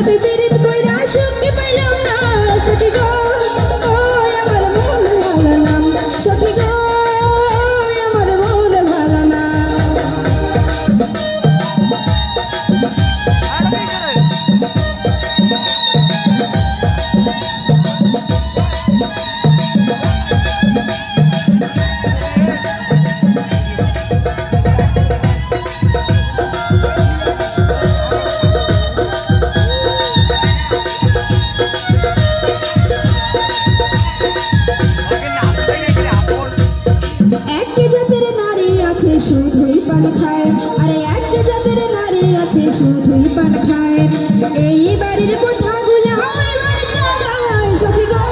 সাথে বিরিত কইরা সুখী পাইলাম না সখী গো আমার মন ভালো না সখী গো আমার মন ভালো না। শুধুই পান খায় আরে এক জাতের নারী আছে শুধুই পান খায় এই বাড়ির কথাগুলো হয় বাড়ি লাগায় সখী গো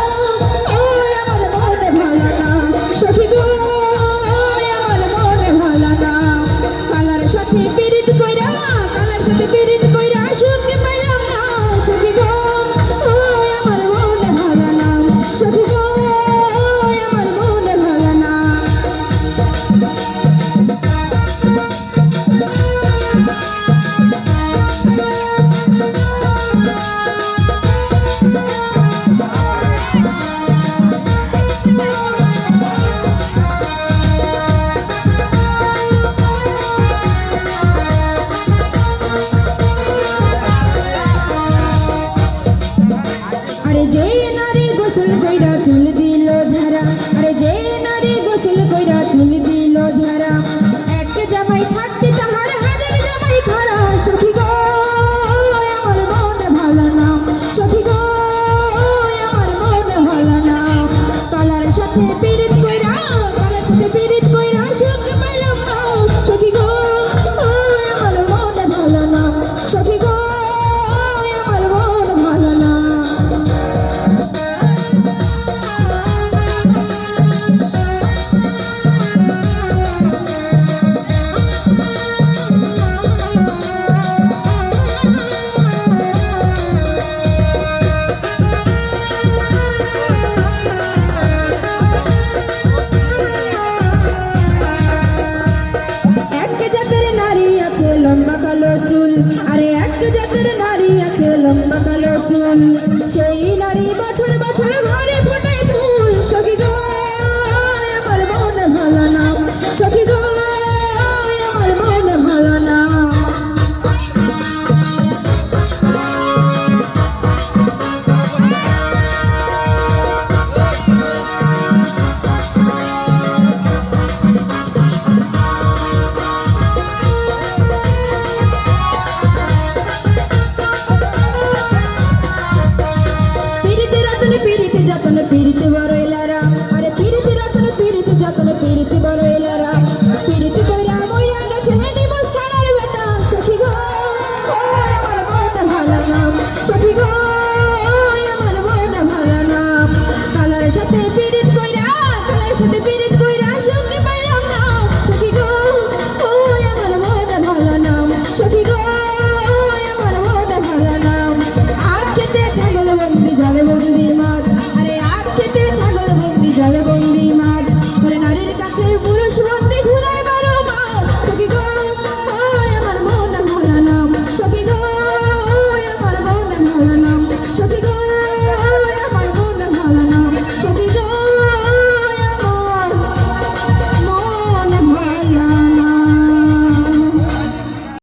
আমার মনে ভালো না সখী গো আমার মনে ভালো না। কালার সাথে পিরিত কইরা সুখী পাইলাম না সখী গো আমার মনে ভালো না সখী গো আমার মনে ভালো না। আরে যে নারী গোসল কইরা চুল দিল ঝাড়া আরে যে নারী গোসল কইরা চুল দিল ঝাড়া এক জামাই থাকতে তাহার হাজার জামাই খারা সখী গো আমার মনে ভালো না সখী গো আমার মনে ভালো না। কালার সাথে পিরিত কইরা সুখ পাইলাম না সখী গো আমার মনে ভালো না সখী গো আমার মনে ভালো না। লম্বা কালো চুল আরে এক জাতের নারী আছে লম্বা কালো চুল।